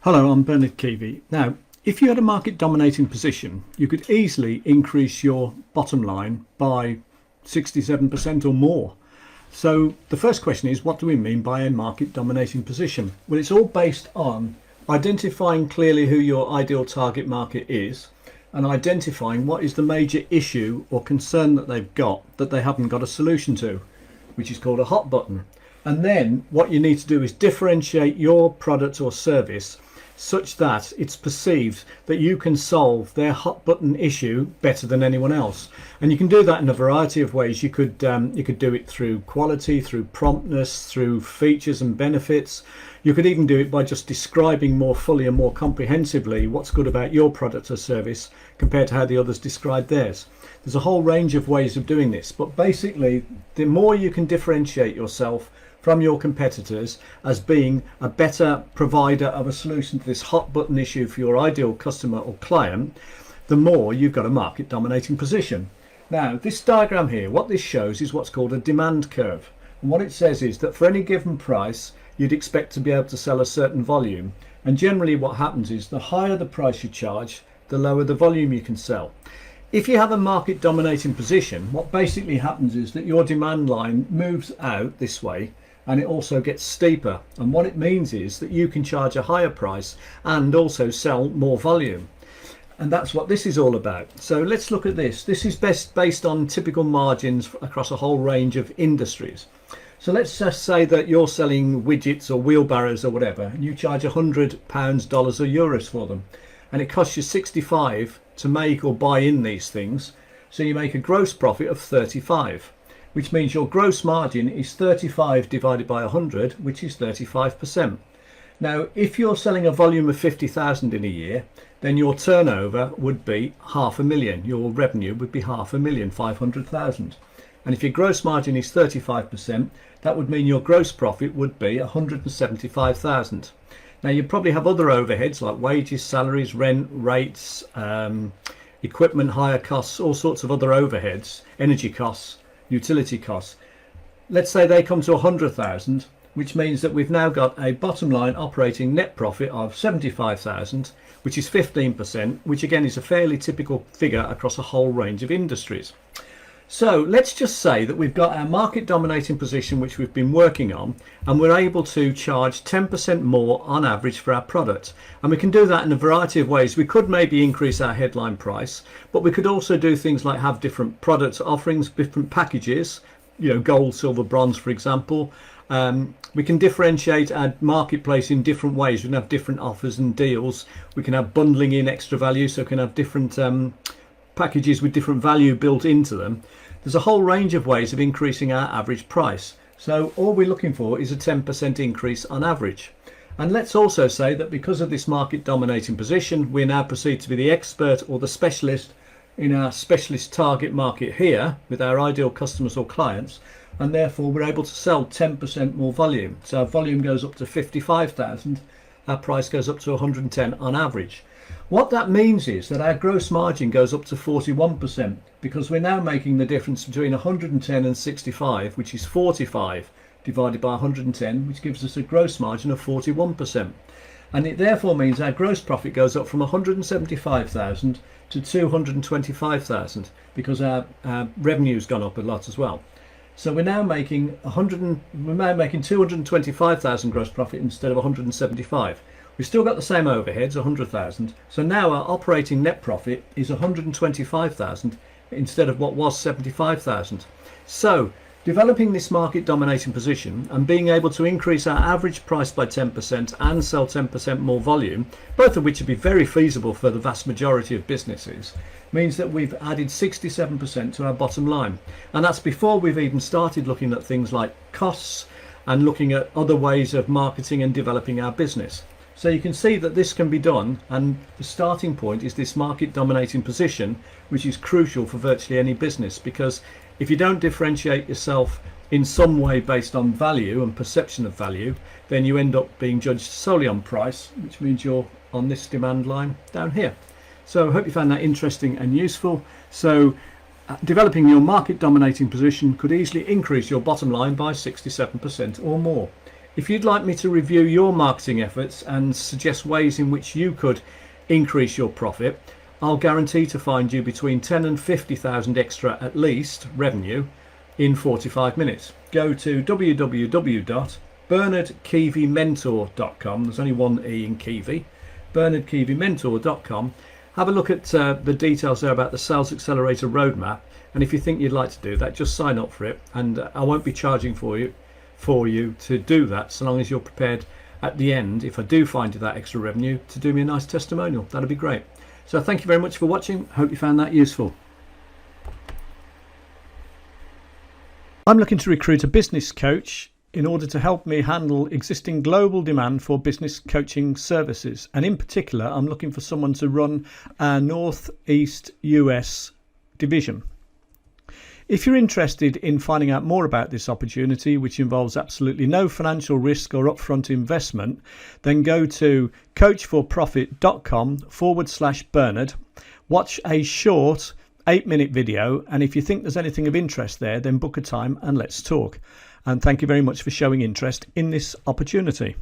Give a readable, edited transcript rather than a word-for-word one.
Hello, I'm Bernard Keavy. Now, if you had a market dominating position, you could easily increase your bottom line by 67% or more. So the first question is, what do we mean by a market dominating position? Well, it's all based on identifying clearly who your ideal target market is and identifying what is the major issue or concern that they've got that they haven't got a solution to, which is called a hot button. And then what you need to do is differentiate your product or service such that it's perceived that you can solve their hot button issue better than anyone else. And you can do that in a variety of ways. You could do it through quality, through promptness, through features and benefits. You could even do it by just describing more fully and more comprehensively what's good about your product or service compared to how the others describe theirs. There's a whole range of ways of doing this, but basically the more you can differentiate yourself from your competitors as being a better provider of a solution to this hot button issue for your ideal customer or client, the more you've got a market dominating position. Now, this diagram here, what this shows is what's called a demand curve. And what it says is that for any given price, you'd expect to be able to sell a certain volume. And generally what happens is the higher the price you charge, the lower the volume you can sell. If you have a market dominating position, what basically happens is that your demand line moves out this way, and it also gets steeper, and what it means is that you can charge a higher price and also sell more volume. And that's what this is all about. So let's look at this. This is best based on typical margins across a whole range of industries. So let's just say that you're selling widgets or wheelbarrows or whatever, and you charge £100, dollars or euros for them, and it costs you 65 to make or buy in these things, so you make a gross profit of 35, which means your gross margin is 35 divided by 100, which is 35%. Now, if you're selling a volume of 50,000 in a year, then your turnover would be 500,000. Your revenue would be 500,000, 500,000. And if your gross margin is 35%, that would mean your gross profit would be 175,000. Now, you probably have other overheads like wages, salaries, rent, rates, equipment hire costs, all sorts of other overheads, energy costs, utility costs. Let's say they come to 100,000, which means that we've now got a bottom line operating net profit of 75,000, which is 15%, which again is a fairly typical figure across a whole range of industries. So let's just say that we've got our market dominating position, which we've been working on, and we're able to charge 10% more on average for our product. And we can do that in a variety of ways. We could maybe increase our headline price, but we could also do things like have different product offerings, different packages, gold, silver, bronze, for example. We can differentiate our marketplace in different ways. We can have different offers and deals. We can have bundling in extra value, so we can have different packages with different value built into them. There's a whole range of ways of increasing our average price. So all we're looking for is a 10% increase on average. And let's also say that because of this market dominating position, we now proceed to be the expert or the specialist in our specialist target market here with our ideal customers or clients, and therefore we're able to sell 10% more volume. So our volume goes up to 55,000, our price goes up to 110 on average. What that means is that our gross margin goes up to 41%, because we're now making the difference between 110 and 65, which is 45 divided by 110, which gives us a gross margin of 41%. And it therefore means our gross profit goes up from 175,000 to 225,000, because our revenue's gone up a lot as well. So we're now making 225,000 gross profit instead of 175. We've still got the same overheads, 100,000. So now our operating net profit is 125,000 instead of what was 75,000. So developing this market dominating position and being able to increase our average price by 10% and sell 10% more volume, both of which would be very feasible for the vast majority of businesses, means that we've added 67% to our bottom line. And that's before we've even started looking at things like costs and looking at other ways of marketing and developing our business. So you can see that this can be done, and the starting point is this market dominating position, which is crucial for virtually any business, because if you don't differentiate yourself in some way based on value and perception of value, then you end up being judged solely on price, which means you're on this demand line down here. So I hope you found that interesting and useful. So developing your market dominating position could easily increase your bottom line by 67% or more. If you'd like me to review your marketing efforts and suggest ways in which you could increase your profit, I'll guarantee to find you between 10 and 50,000 extra at least revenue in 45 minutes. Go to www.bernardkeevymentor.com. There's only one E in Keevy. bernardkeevymentor.com. Have a look at the details there about the Sales Accelerator Roadmap, and if you think you'd like to do that, just sign up for it, and I won't be charging for you to do that, so long as you're prepared at the end, if I do find you that extra revenue, to do me a nice testimonial. That'd be great. So thank you very much for watching. Hope you found that useful. I'm looking to recruit a business coach in order to help me handle existing global demand for business coaching services, and in particular I'm looking for someone to run our Northeast US division. If you're interested in finding out more about this opportunity, which involves absolutely no financial risk or upfront investment, then go to coachforprofit.com/Bernard, watch a short 8-minute video, and if you think there's anything of interest there, then book a time and let's talk. And thank you very much for showing interest in this opportunity.